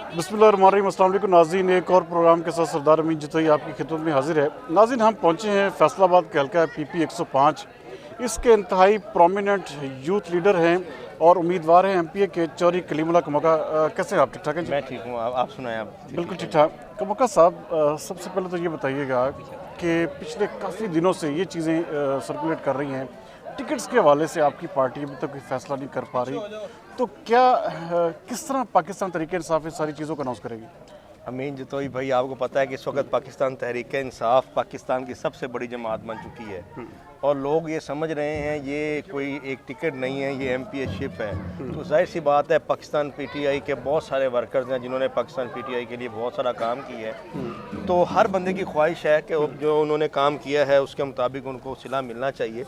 बिस्मिल्लाहिर्रहमानिर्रहीम, अस्सलाम वालेकुम नाज़रीन। एक और प्रोग्राम के साथ सरदार अमीन जितोई आपकी खिदमत में हाजिर है। नाज़रीन, हम पहुँचे हैं फैसलाबाद के हल्का PP 105। इसके इंतहाई प्रोमिनेंट यूथ लीडर हैं और उम्मीदवार हैं MPA के चौधरी कलीमुल्लाह कमोका। कैसे हैं आप? ठीक ठाक हैं जी? मैं ठीक हूँ। आप सुनाएं। आप? बिल्कुल ठीक ठाक। कमोका साहब, सबसे पहले तो ये बताइएगा कि पिछले काफ़ी दिनों से ये चीज़ें सर्कुलेट कर रही हैं, टिकट्स के हवाले से आपकी पार्टी अभी तक कोई फैसला नहीं कर पा रही, तो क्या किस तरह पाकिस्तान तहरीक इंसाफ इन सारी चीज़ों को अनाउंस करेगी? अमीन जितोई भाई, आपको पता है कि इस वक्त पाकिस्तान तहरीक इंसाफ पाकिस्तान की सबसे बड़ी जमात बन चुकी है और लोग ये समझ रहे हैं ये कोई एक टिकट नहीं है, ये MPA शिप है। तो जाहिर सी बात है, पाकिस्तान PTI के बहुत सारे वर्कर्स हैं जिन्होंने पाकिस्तान PTI के लिए बहुत सारा काम किया है। तो हर बंदे की ख्वाहिश है कि जो उन्होंने काम किया है उसके मुताबिक उनको सिला मिलना चाहिए।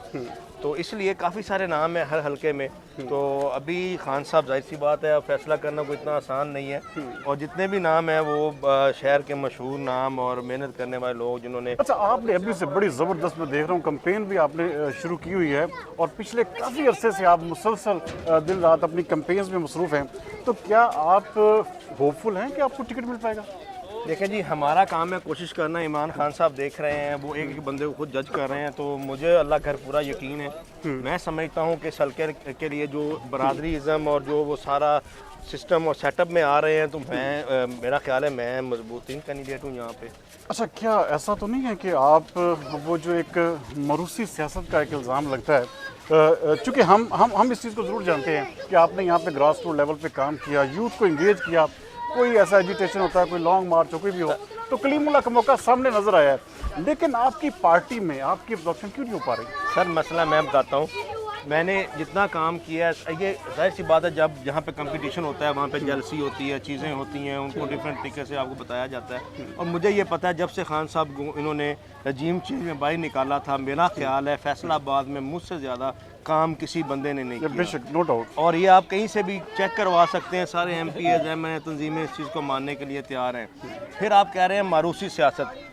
तो इसलिए काफ़ी सारे नाम हैं हर हलके में। तो अभी खान साहब, जाहिर सी बात है, फैसला करना कोई इतना आसान नहीं है और जितने भी नाम हैं वो शहर के मशहूर नाम और मेहनत करने वाले लोग जिन्होंने। अच्छा, आपने अभी से बड़ी ज़बरदस्त, मैं देख रहा हूँ, कैंपेन भी आपने शुरू की हुई है और पिछले काफ़ी अरसे से आप मुसलसल दिन रात अपनी कैंपेन्स में मसरूफ़ हैं, तो क्या आप होपफुल हैं कि आपको टिकट मिल पाएगा? देखें जी, हमारा काम है कोशिश करना। इमरान खान साहब देख रहे हैं, वो एक एक बंदे को खुद जज कर रहे हैं, तो मुझे अल्लाह घर पूरा यकीन है। मैं समझता हूँ कि सलके के लिए जो बरादरीज़म और जो वो सारा सिस्टम और सेटअप में आ रहे हैं, तो मेरा ख्याल है मैं मजबूतीन कैंडिडेट हूँ यहाँ पे। अच्छा, क्या ऐसा तो नहीं है कि आप वो जो एक मरूसी सियासत का एक इल्ज़ाम लगता है, चूँकि हम इस चीज़ को ज़रूर जानते हैं कि आपने यहाँ पे ग्रास रूट लेवल पे काम किया, यूथ को इंगेज किया, कोई ऐसा एजिटेशन होता है, कोई लॉन्ग मार्च हो, कोई भी हो, तो कलीमुल्लाह कमोका सामने नज़र आया है, लेकिन आपकी पार्टी में आपकी एब्जॉर्प्शन क्यों नहीं हो पा रही? सर, मसला मैं बताता हूँ। मैंने जितना काम किया है, ये जाहिर सी बात है, जब जहाँ पे कंपटीशन होता है वहाँ पे जेलसी होती है, चीज़ें होती हैं, उनको डिफरेंट तरीके से आपको बताया जाता है। और मुझे ये पता है, जब से खान साहब इन्होंने रजीम चेंज में बाहर निकाला था, मेरा ख्याल है फैसलाबाद में मुझसे ज़्यादा काम किसी बंदे ने नहीं किया। बेशक, नो डाउट। और ये आप कहीं से भी चेक करवा सकते हैं, सारे MPAs हैं, तंजीमें इस चीज़ को मानने के लिए तैयार हैं। फिर आप कह रहे हैं मारूसी सियासत।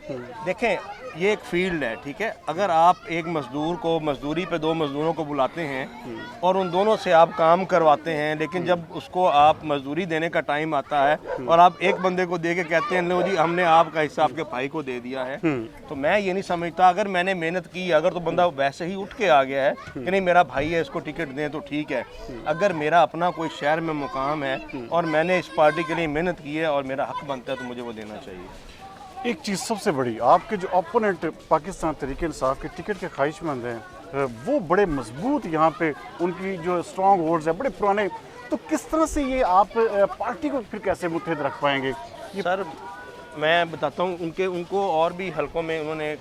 देखें, ये एक फील्ड है, ठीक है। अगर आप एक मजदूर को मजदूरी पे 2 मजदूरों को बुलाते हैं और उन दोनों से आप काम करवाते हैं, लेकिन जब उसको आप मजदूरी देने का टाइम आता है और आप एक बंदे को दे के कहते हैं लो जी हमने आपका हिस्सा आपके भाई को दे दिया है, तो मैं ये नहीं समझता। अगर मैंने मेहनत की, अगर तो बंदा वैसे ही उठ के आ गया है कि नहीं मेरा भाई है, इसको टिकट दें, तो ठीक है। अगर मेरा अपना कोई शहर में मुकाम है और मैंने इस पार्टी के लिए मेहनत की है और मेरा हक बनता है, तो मुझे वो देना चाहिए। एक चीज़ सबसे बड़ी, आपके जो ओपोनेंट पाकिस्तान तहरीक इंसाफ के टिकट के ख्वाहिशमंद हैं, वो बड़े मजबूत, यहाँ पे उनकी जो स्ट्रॉन्ग होल्ड्स है बड़े पुराने, तो किस तरह से ये आप पार्टी को फिर कैसे मुत्तहिद रख पाएंगे? सर, मैं बताता हूँ, उनको और भी हलकों में उन्होंने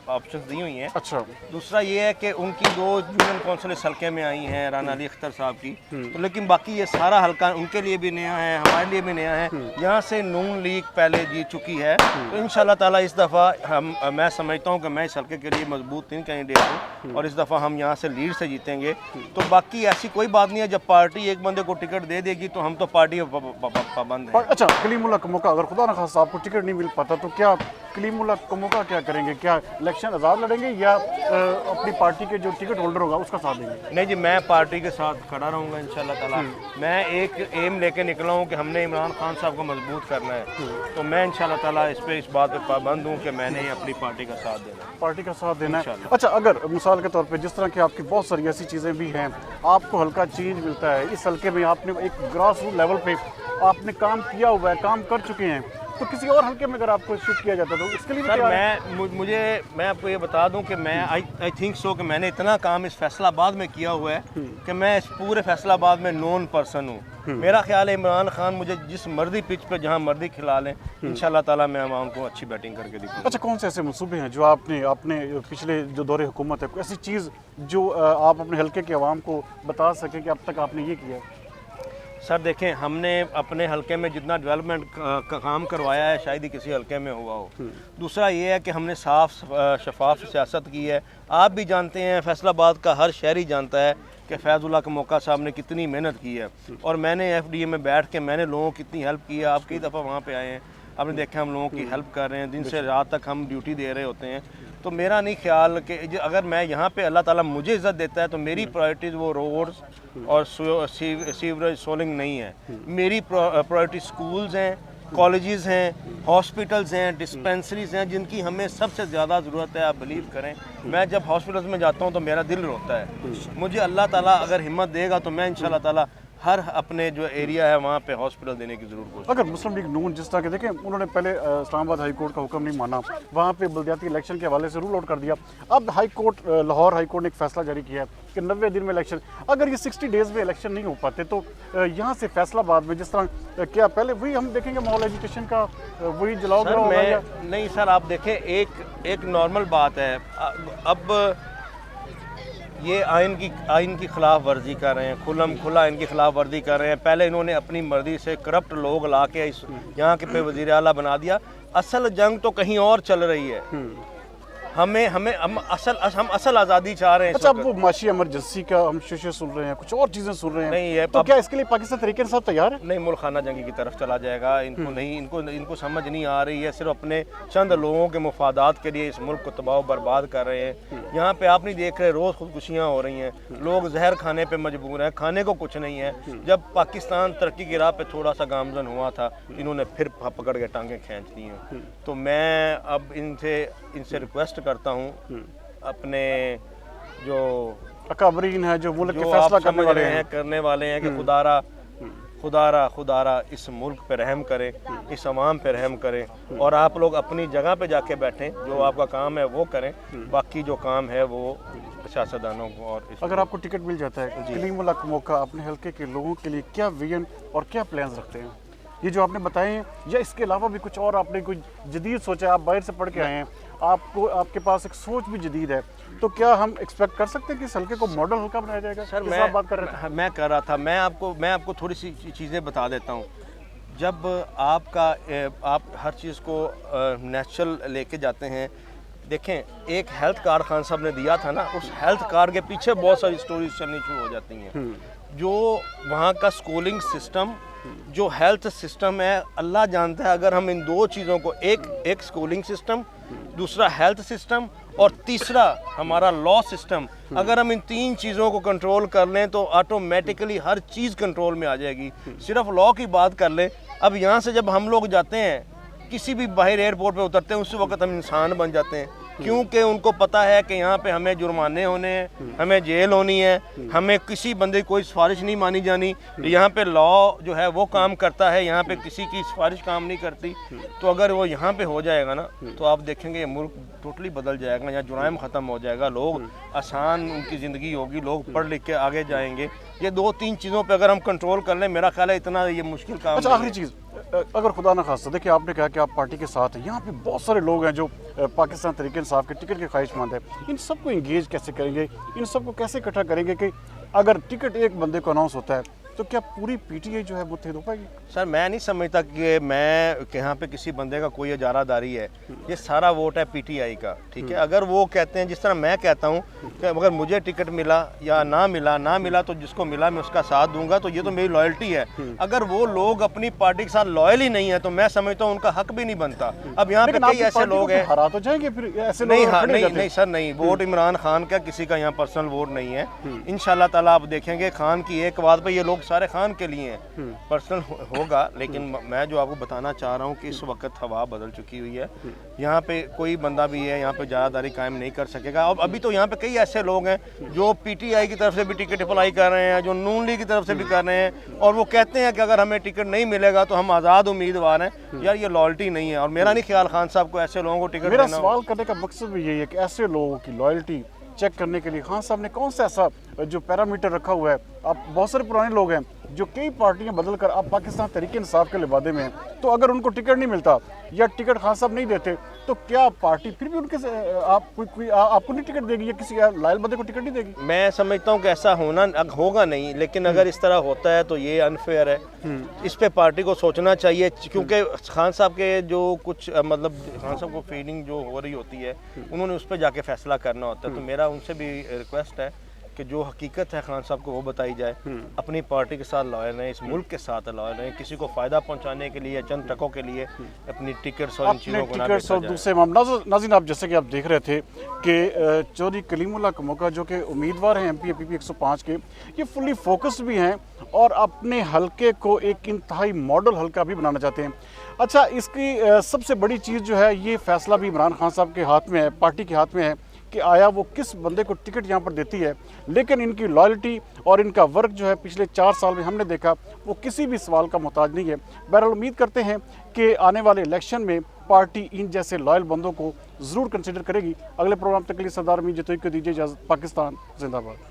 ऑप्शंस दी हुई हैं। अच्छा। दूसरा ये है कि उनकी 2 यूनियन कौंसिल इस हल्के में आई हैं, राना अली अख्तर साहब की, तो लेकिन बाकी ये सारा हल्का उनके लिए भी नया है, हमारे लिए भी नया है। यहाँ से नून लीग पहले जीत चुकी है, तो इंशाल्लाह ताला इस दफ़ा मैं समझता हूँ कि मैं इस हल्के के लिए मजबूत 3 कैंडिडेट हूँ और इस दफ़ा हम यहाँ से लीड से जीतेंगे। तो बाकी ऐसी कोई बात नहीं है, जब पार्टी एक बंदे को टिकट दे देगी तो हम तो पार्टी पाबंद हैं। अच्छा, कलीमुल्लाह कमोका, अगर खुदा न खास्ता आपको टिकट नहीं मिल पाता, तो क्या कलीमुल्लाह कमोका क्या करेंगे? क्या इलेक्शन आज़ाद लड़ेंगे या अपनी पार्टी के जो टिकट होल्डर होगा उसका साथ देंगे? नहीं जी, मैं पार्टी के साथ खड़ा रहूँगा इंशाल्लाह ताला। मैं एक एम लेके निकला हूँ कि हमने इमरान खान साहब को मजबूत करना है, तो मैं इंशाल्लाह ताला इस बात पे पाबंद हूँ कि मैंने अपनी पार्टी का साथ देना है। पार्टी का साथ देना है। अच्छा, अगर मिसाल के तौर पे जिस तरह की आपकी बहुत सारी ऐसी चीज़ें भी हैं, आपको हल्का चेंज मिलता है, इस हल्के में आपने एक ग्रास रूट लेवल पे आपने काम किया हुआ है, काम कर चुके हैं, तो किसी और हल्के में अगर आपको शिफ्ट किया जाता तो उसके लिए सर मैं आपको ये बता दूं कि मैं आई थिंक सो कि मैंने इतना काम इस फैसलाबाद में किया हुआ है कि मैं इस पूरे फैसलाबाद में नोन पर्सन हूँ। मेरा ख्याल है इमरान खान मुझे जिस मर्जी पिच पे जहाँ मर्जी खिला लें, इंशाल्लाह ताला मैं आवाम को अच्छी बैटिंग करके दिखाऊंगा। अच्छा, कौन से ऐसे मंसूबे हैं जो आपने पिछले जो दौरे हुकूमत है, ऐसी चीज़ जो आप अपने हल्के के अवाम को बता सकें कि अब तक आपने ये किया? सर देखें, हमने अपने हलके में जितना डेवलपमेंट का काम करवाया है शायद ही किसी हलके में हुआ हो। दूसरा ये है कि हमने साफ शफाफ सियासत की है। आप भी जानते हैं, फैसलाबाद का हर शहरी जानता है कि फैज़ुल्लाह कमोका साहब ने कितनी मेहनत की है और मैंने FDA में बैठ के मैंने लोगों की कितनी हेल्प की है। आप कई दफ़ा वहाँ पे आए हैं, आपने देखा हम लोगों की हेल्प कर रहे हैं, दिन से रात तक हम ड्यूटी दे रहे होते हैं। तो मेरा नहीं ख्याल कि अगर मैं यहाँ पे अल्लाह ताला मुझे इज़्ज़त देता है तो मेरी प्रायोरिटीज़ वो रोड्स और सीवरेज सोलिंग नहीं है। मेरी प्रायोरिटी स्कूल्स हैं, कॉलेजेस हैं, हॉस्पिटल्स हैं, डिस्पेंसरीज हैं, जिनकी हमें सबसे ज़्यादा ज़रूरत है। आप बिलीव करें, मैं जब हॉस्पिटल्स में जाता हूँ तो मेरा दिल रोता है। मुझे अल्लाह ताला अगर हिम्मत देगा तो मैं इंशाल्लाह ताला हर अपने जो एरिया है वहाँ पे हॉस्पिटल देने की ज़रूर कोशिश। अगर मुस्लिम लीग नून जिस तरह के देखें, उन्होंने पहले इस्लामाबाद हाई कोर्ट का हुक्म नहीं माना, वहाँ पे बल्दियाती इलेक्शन के हवाले से रूल आउट कर दिया। अब high court Lahore high court ने एक फैसला जारी किया है कि 90 दिन में इलेक्शन, अगर ये 60 डेज़ में इलेक्शन नहीं हो पाते तो यहाँ से फैसलाबाद में जिस तरह क्या पहले वही हम देखेंगे माहौल एजुकेशन का, वही जलाओ सर, गिराओ होगा या? नहीं सर, आप देखें एक नॉर्मल बात है। अब ये आइन की खिलाफ वर्जी कर रहे हैं, खुला आइन की खिलाफ वर्जी कर रहे हैं। पहले इन्होंने अपनी मर्जी से करप्ट लोग ला के यहाँ के पे वज़ीर आला बना दिया। असल जंग तो कहीं और चल रही है। हम असल आज़ादी चाह रहे हैं। अच्छा, अब वो माशी इमरजेंसी का हम शेषे सुन रहे हैं, कुछ और चीज़ें सुन रहे हैं, नहीं है तो क्या इसके लिए पाकिस्तान तरीके से तैयार है? नहीं, मुल्क खाना जंगी की तरफ चला जाएगा। इनको समझ नहीं आ रही है। सिर्फ अपने चंद लोगों के मुफादात के लिए इस मुल्क को तबाह बर्बाद कर रहे हैं। यहाँ पे आप नहीं देख रहे, रोज़ खुदकुशियाँ हो रही हैं, लोग जहर खाने पे मजबूर हैं, खाने को कुछ नहीं है। जब पाकिस्तान तरक्की की राह पे थोड़ा सा गामजन हुआ था, इन्होंने फिर पकड़ के टांगें खींच दी हैं। तो मैं अब इनसे रिक्वेस्ट करता हूँ, अपने जो अकाबरीन है, जो मुल्क के जो फैसला आप करने करने वाले हैं कि खुदारा इस मुल्क पे रहम करें, इस अवाम पे रहम करें, और आप लोग अपनी जगह पे जाके बैठें, जो आपका काम है वो करें, बाकी जो काम है वो सियासतदानों को। और अगर आपको टिकट मिल जाता है कलीमुल्लाह का मौका, अपने हल्के के लोगों के लिए क्या विजन और क्या प्लान्स रखते हैं? ये जो आपने बताए हैं, या इसके अलावा भी कुछ और आपने कुछ जदीद सोचा है? आप बाहर से पढ़ के आए हैं, आपके पास एक सोच भी जदीद है, तो क्या हम एक्सपेक्ट कर सकते हैं कि इस हल्के को मॉडल हल्का बनाया जाएगा? सर, मैं कर रहा था, मैं आपको थोड़ी सी चीज़ें बता देता हूँ। जब आप हर चीज़ को नेचुरल लेके जाते हैं, देखें, एक हेल्थ कार्ड खान साहब ने दिया था ना, उस हेल्थ कार्ड के पीछे बहुत सारी स्टोरीज चलनी शुरू हो जाती हैं। जो वहाँ का स्कूलिंग सिस्टम, जो हेल्थ सिस्टम है, अल्लाह जानता है, अगर हम इन दो चीज़ों को, एक स्कूलिंग सिस्टम, दूसरा हेल्थ सिस्टम और तीसरा हमारा लॉ सिस्टम, अगर हम इन तीन चीज़ों को कंट्रोल कर लें तो ऑटोमेटिकली हर चीज़ कंट्रोल में आ जाएगी। सिर्फ लॉ की बात कर लें, अब यहाँ से जब हम लोग जाते हैं, किसी भी बाहर एयरपोर्ट पे उतरते हैं, उस वक्त हम इंसान बन जाते हैं, क्योंकि उनको पता है कि यहाँ पे हमें जुर्माने होने हैं, हमें जेल होनी है, हमें किसी बंदे की कोई सिफारिश नहीं मानी जानी। यहाँ पे लॉ जो है वो काम करता है, यहाँ पे किसी की सिफारिश काम नहीं करती। तो अगर वो यहाँ पे हो जाएगा ना, तो आप देखेंगे ये मुल्क टोटली बदल जाएगा, यहाँ जुराइम ख़त्म हो जाएगा, लोग आसान उनकी ज़िंदगी होगी, लोग पढ़ लिख के आगे जाएंगे। ये दो तीन चीज़ों पर अगर हम कंट्रोल कर लें, मेरा ख्याल है इतना ये मुश्किल काम। अच्छा, आखिरी चीज़, अगर खुदा ना खास्ता, देखिए आपने कहा कि आप पार्टी के साथ हैं, यहाँ पे बहुत सारे लोग हैं जो पाकिस्तान तरीके इंसाफ के टिकट के ख्वाहिशमंद है, इन सबको इंगेज कैसे करेंगे, इन सबको कैसे इकट्ठा करेंगे कि अगर टिकट एक बंदे को अनाउंस होता है तो क्या पूरी पीटीआई जो है मुत्तहिद हो पाएगी? सर, मैं नहीं समझता कि मैं यहाँ पे किसी बंदे का कोई इजारादारी है, ये सारा वोट है पीटीआई का, ठीक है। अगर वो कहते हैं, जिस तरह मैं कहता हूँ कि अगर मुझे टिकट मिला या ना मिला तो जिसको मिला मैं उसका साथ दूंगा, तो ये तो मेरी लॉयल्टी है। अगर वो लोग अपनी पार्टी के साथ लॉयल ही नहीं है तो मैं समझता हूँ उनका हक भी नहीं बनता। अब यहाँ पे कई ऐसे लोग हैं, हरा तो जाएंगे फिर ऐसे लोग। नहीं सर, नहीं, वोट इमरान खान का किसी का यहाँ पर्सनल वोट नहीं है। इंशाल्लाह ताला आप देखेंगे खान की एक बात पे ये लोग सारे खान के लिए हैं, पर्सनल होगा। लेकिन मैं जो आपको बताना चाह रहा हूँ कि इस वक्त हवा बदल चुकी हुई है, यहाँ पे कोई बंदा भी है यहाँ पे ज़्यादादारी कायम नहीं कर सकेगा। और अभी तो यहाँ पे कई ऐसे लोग हैं जो पीटीआई की तरफ से भी टिकट अप्लाई कर रहे हैं, जो नून लीग की तरफ से भी कर रहे हैं, और वो कहते हैं कि अगर हमें टिकट नहीं मिलेगा तो हम आज़ाद उम्मीदवार हैं। यार, ये लॉयल्टी नहीं है, और मेरा नहीं ख्याल खान साहब को ऐसे लोगों को टिकट मेरा देना। सवाल करने का मकसद भी यही है कि ऐसे लोगों की लॉयल्टी चेक करने के लिए खान साहब ने कौन सा ऐसा जो पैरामीटर रखा हुआ है? आप बहुत सारे पुराने लोग हैं जो कई पार्टियां बदलकर आप पाकिस्तान तरीके इंसाफ के लिबादे में हैं, तो अगर उनको टिकट नहीं मिलता या टिकट खान साहब नहीं देते तो क्या पार्टी फिर भी उनके आपको नहीं टिकट देगी या किसी लायल बंदे को टिकट नहीं देगी? मैं समझता हूँ कि ऐसा होगा नहीं, लेकिन अगर इस तरह होता है तो ये अनफेयर है। इस पे पार्टी को सोचना चाहिए, क्योंकि खान साहब के जो कुछ मतलब खान साहब को फीलिंग जो हो रही होती है, उन्होंने उस पर जाके फैसला करना होता है। तो मेरा उनसे भी रिक्वेस्ट है कि जो हकीकत है खान साहब को वो बताई जाए, अपनी पार्टी के साथ लॉयल रहें, इस मुल्क के साथ लॉयल रहें, किसी को फ़ायदा पहुंचाने के लिए, चंद टकों के लिए अपनी टिकट्स और इन अपने चीज़ों को ना टिकट्स बेचा और जाए। दूसरे मामला। नाज़रीन, आप जैसे कि आप देख रहे थे कि चौधरी कलीमुल्लाह कमोका जो कि उम्मीदवार हैं MP APP 105 के, ये फुली फोकस्ड भी हैं और अपने हलके को एक इंतहाई मॉडल हलका भी बनाना चाहते हैं। अच्छा, इसकी सबसे बड़ी चीज़ जो है, ये फैसला भी इमरान खान साहब के हाथ में है, पार्टी के हाथ में है कि आया वो किस बंदे को टिकट यहाँ पर देती है। लेकिन इनकी लॉयल्टी और इनका वर्क जो है पिछले 4 साल में हमने देखा, वो किसी भी सवाल का मोहताज नहीं है। बहरहाल उम्मीद करते हैं कि आने वाले इलेक्शन में पार्टी इन जैसे लॉयल बंदों को ज़रूर कंसिडर करेगी। अगले प्रोग्राम तक के लिए सरदार मीर जतोई को दीजिए इजाज़त। पाकिस्तान जिंदाबाद।